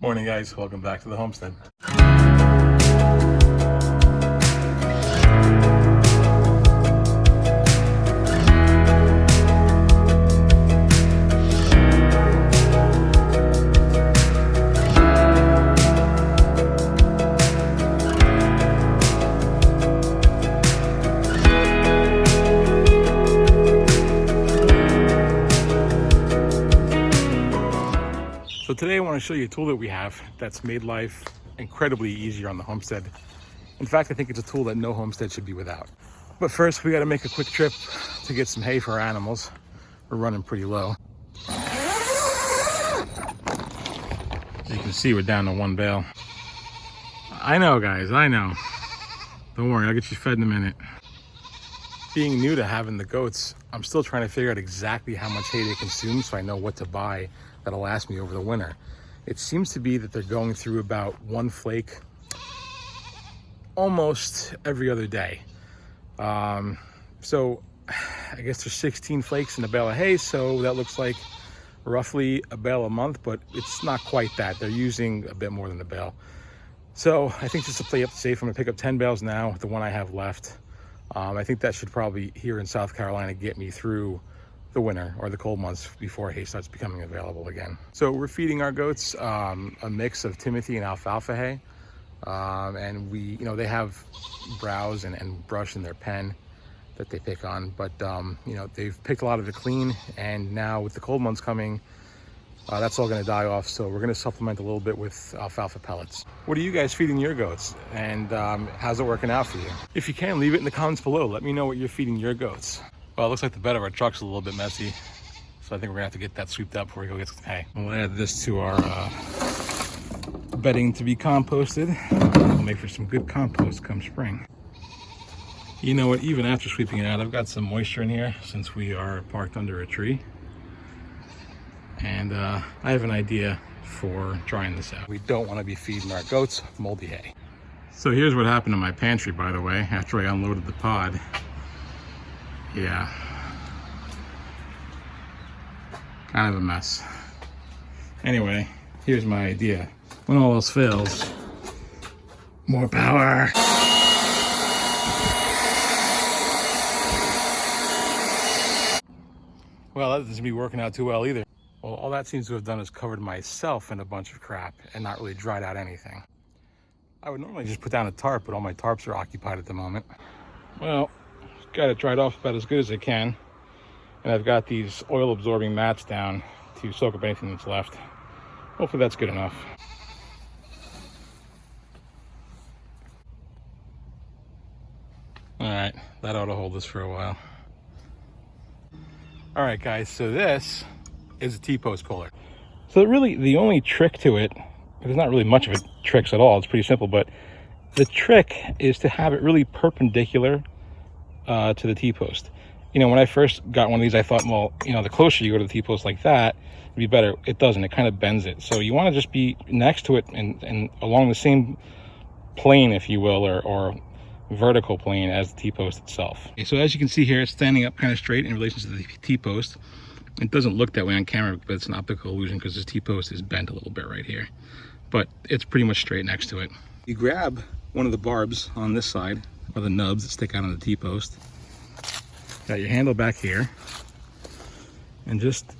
Morning guys, welcome back to the Homestead. So today I want to show you a tool that we have that's made life incredibly easier on the homestead. In fact, I think it's a tool that no homestead should be without. But first, we got to make a quick trip to get some hay for our animals. We're running pretty low. As you can see, we're down to one bale. I know, guys, I know. Don't worry, I'll get you fed in a minute. Being new to having the goats, I'm still trying to figure out exactly how much hay they consume so I know what to buy that'll last me over the winter. It seems to be that they're going through about one flake almost every other day. So I guess there's 16 flakes in a bale of hay, so that looks like roughly a bale a month, but it's not quite that. They're using a bit more than a bale. So I think just to play up safe, I'm gonna pick up 10 bales now with the one I have left. I think that should probably, here in South Carolina, get me through the winter or the cold months before hay starts becoming available again. So we're feeding our goats a mix of Timothy and alfalfa hay. And they have browse and brush in their pen that they pick on, but they've picked a lot of it clean, and now with the cold months coming, that's all going to die off. So we're going to supplement a little bit with alfalfa pellets. What are you guys feeding your goats, and how's it working out for you? If you can, leave it in the comments below. Let me know what you're feeding your goats. Well, it looks like the bed of our truck's a little bit messy, so I think we're gonna have to get that sweeped up before we go get some hay. We'll add this to our bedding to be composted. We'll make for some good compost come spring. You know what, even after sweeping it out, I've got some moisture in here since we are parked under a tree. And I have an idea for drying this out. We don't want to be feeding our goats moldy hay. So here's what happened to my pantry, by the way, after I unloaded the pod. Yeah, kind of a mess. Anyway, here's my idea. When all else fails, more power. Well, that doesn't seem to be working out too well either. Well, all that seems to have done is covered myself in a bunch of crap and not really dried out anything. I would normally just put down a tarp, but all my tarps are occupied at the moment. Well, got it dried off about as good as I can, and I've got these oil absorbing mats down to soak up anything that's left. Hopefully that's good enough. All right, that ought to hold us for a while. All right guys, so this is a TPost puller. So really the only trick to it, there's not really much of a tricks at all, it's pretty simple, but the trick is to have it really perpendicular to the T-post. When I first got one of these, I thought, well, the closer you go to the T-post like that, it'd be better. It doesn't. It kind of bends it. So you want to just be next to it and along the same plane, if you will, or vertical plane as the T-post itself. Okay, so as you can see here, it's standing up kind of straight in relation to the T-post. It doesn't look that way on camera, but it's an optical illusion because this T-post is bent a little bit right here. But it's pretty much straight next to it. You grab one of the barbs on this side, or the nubs that stick out on the T-post. Got your handle back here, and just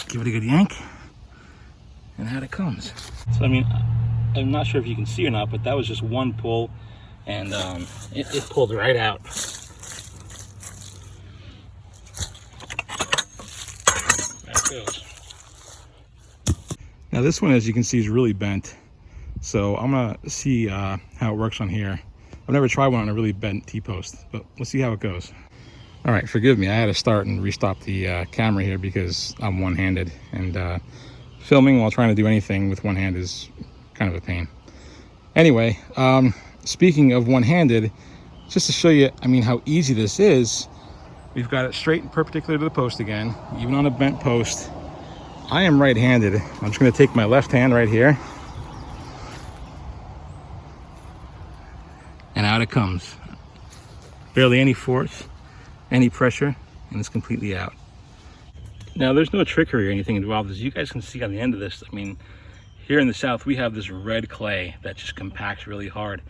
give it a good yank, and out it comes. So I'm not sure if you can see or not, but that was just one pull, and it pulled right out. There it goes. Now this one, as you can see, is really bent. So I'm gonna see how it works on here. I've never tried one on a really bent T-post, but we'll see how it goes. All right, forgive me, I had to start and restop the camera here because I'm one-handed, and filming while trying to do anything with one hand is kind of a pain. Anyway, speaking of one-handed, just to show you, how easy this is, we've got it straight and perpendicular to the post again, even on a bent post. I am right-handed. I'm just gonna take my left hand right here, and out it comes. Barely any force, any pressure, and it's completely out. Now, there's no trickery or anything involved. As you guys can see on the end of this, I mean, here in the South, we have this red clay that just compacts really hard.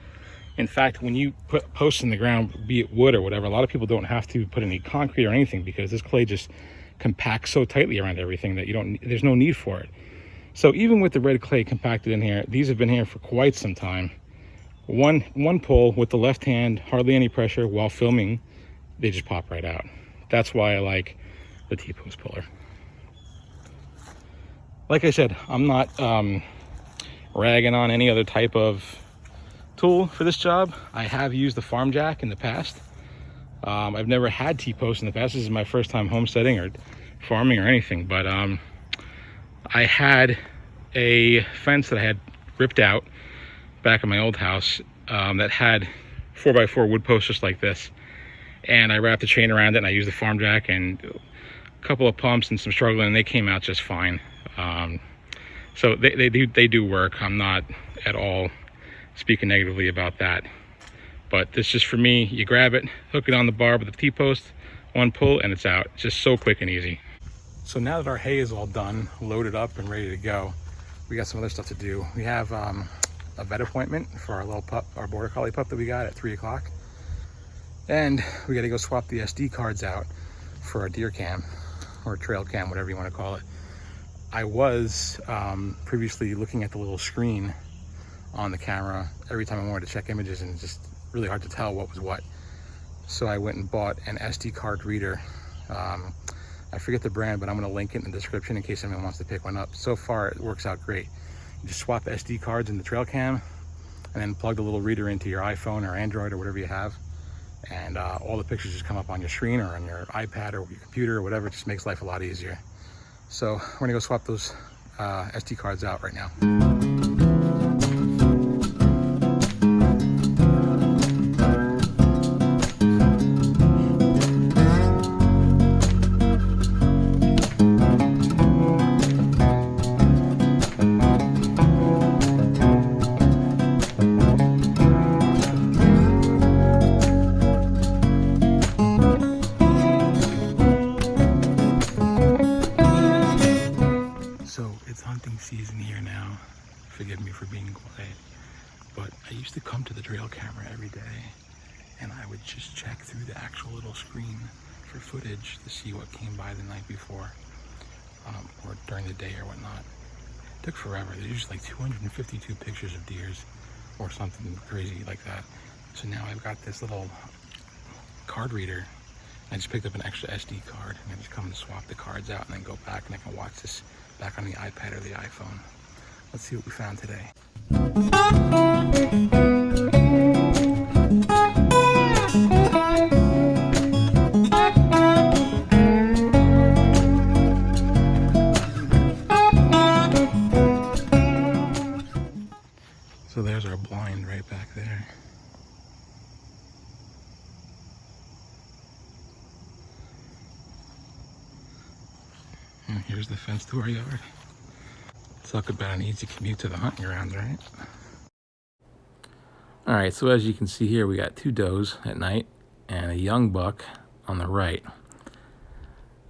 In fact, when you put posts in the ground, be it wood or whatever, a lot of people don't have to put any concrete or anything because this clay just compacts so tightly around everything that there's no need for it. So even with the red clay compacted in here, these have been here for quite some time. One pull with the left hand, hardly any pressure while filming, they just pop right out. That's why I like the TPost puller. Like I said, I'm not ragging on any other type of tool for this job. I have used the farm jack in the past. I've never had TPost in the past. This is my first time homesteading or farming or anything, but I had a fence that I had ripped out back in my old house that had 4x4 wood posts just like this, and I wrapped the chain around it and I used the farm jack and a couple of pumps and some struggling, and they came out just fine. So they do work. I'm not at all speaking negatively about that, but this just for me, you grab it, hook it on the bar with the T-post, one pull and it's out. It's just so quick and easy. So now that our hay is all done, loaded up and ready to go, we got some other stuff to do. We have a vet appointment for our little pup, our border collie pup that we got at 3 o'clock, and we got to go swap the SD cards out for our deer cam or trail cam, whatever you want to call it. I was previously looking at the little screen on the camera every time I wanted to check images, and it's just really hard to tell what was what. So I went and bought an SD card reader. I forget the brand, but I'm going to link it in the description in case anyone wants to pick one up. So far it works out great. You just swap SD cards in the trail cam and then plug the little reader into your iPhone or Android or whatever you have, and all the pictures just come up on your screen or on your iPad or your computer or whatever. It just makes life a lot easier. So we're gonna go swap those SD cards out right now. Season here now. Forgive me for being quiet, but I used to come to the trail camera every day and I would just check through the actual little screen for footage to see what came by the night before or during the day or whatnot. It took forever. There's usually like 252 pictures of deers or something crazy like that. So now I've got this little card reader. I just picked up an extra SD card and I just come and swap the cards out and then go back and I can watch this back on the iPad or the iPhone. Let's see what we found today. So there's our blind right back there. And here's the fence to our yard. Talk about an easy commute to the hunting grounds, right? All right, so as you can see here, we got 2 does at night and a young buck on the right.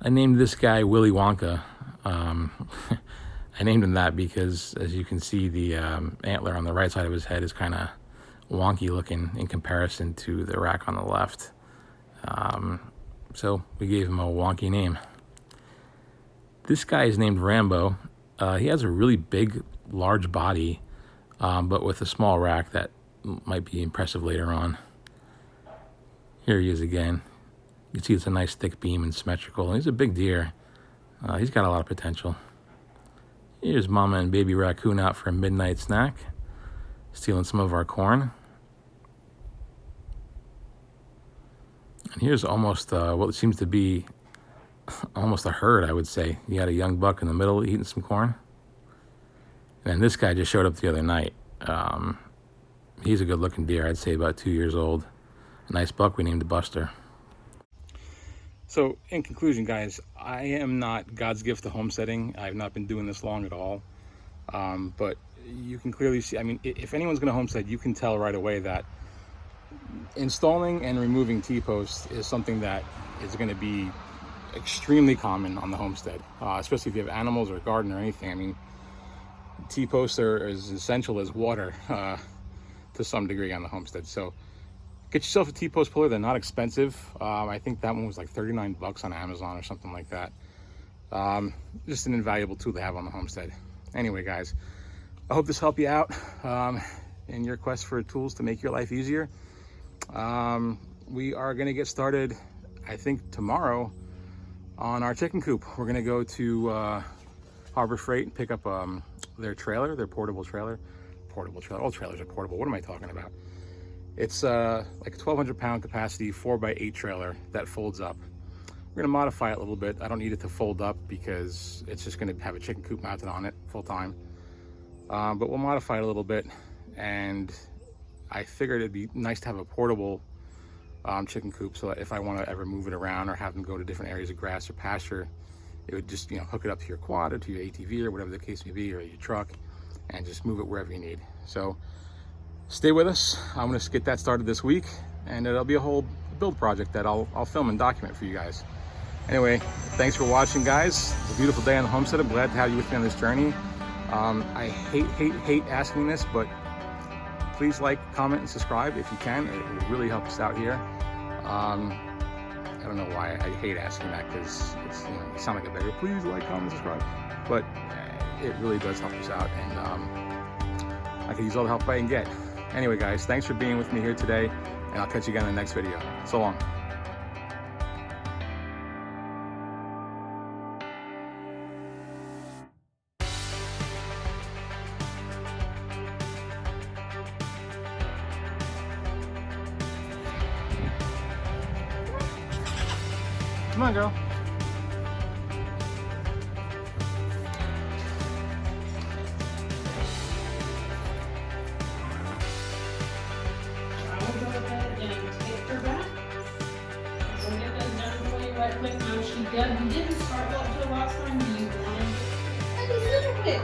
I named this guy Willy Wonka. I named him that because, as you can see, the antler on the right side of his head is kind of wonky looking in comparison to the rack on the left. So we gave him a wonky name. This guy is named Rambo. He has a really big, large body, but with a small rack that might be impressive later on. Here he is again. You can see it's a nice thick beam and symmetrical. He's a big deer. He's got a lot of potential. Here's Mama and Baby Raccoon out for a midnight snack, stealing some of our corn. And here's almost what seems to be almost a herd, I would say. You got a young buck in the middle eating some corn. And this guy just showed up the other night. He's a good looking deer, I'd say about 2 years old. A nice buck we named Buster. So in conclusion, guys, I am not God's gift to homesteading. I've not been doing this long at all. But you can clearly see, I mean, if anyone's gonna homestead, you can tell right away that installing and removing T-posts is something that is gonna be extremely common on the homestead, especially if you have animals or a garden or anything. I mean, T-posts are as essential as water to some degree on the homestead. So get yourself a T-post puller. They're not expensive. I think that one was like 39 bucks on Amazon or something like that. Just an invaluable tool to have on the homestead. Anyway, guys, I hope this helped you out in your quest for tools to make your life easier. We are going to get started, I think, tomorrow on our chicken coop. We're going to go to Harbor Freight and pick up their trailer, their portable trailer. All trailers are portable. What am I talking about? It's like a 1,200 pound capacity 4x8 trailer that folds up. We're going to modify it a little bit. I don't need it to fold up because it's just going to have a chicken coop mounted on it full time. But we'll modify it a little bit, and I figured it'd be nice to have a portable chicken coop, so that if I want to ever move it around or have them go to different areas of grass or pasture, it would just, hook it up to your quad or to your ATV or whatever the case may be, or your truck, and just move it wherever you need. So stay with us. I'm going to get that started this week, and it'll be a whole build project that I'll film and document for you guys. Anyway, thanks for watching, guys. It's a beautiful day on the homestead. I'm glad to have you with me on this journey. I hate asking this, but please like, comment, and subscribe if you can. It will really help us out here. I don't know why I hate asking that, because it's, you sound like a beggar. Please like, comment, subscribe. But it really does help us out, and I can use all the help I can get. Anyway, guys, thanks for being with me here today, and I'll catch you again in the next video. So long. Come on, girl. I will go ahead and take her back. We'll get that done for you right quick. Now, she didn't start up till last time. Do you want to? A little bit.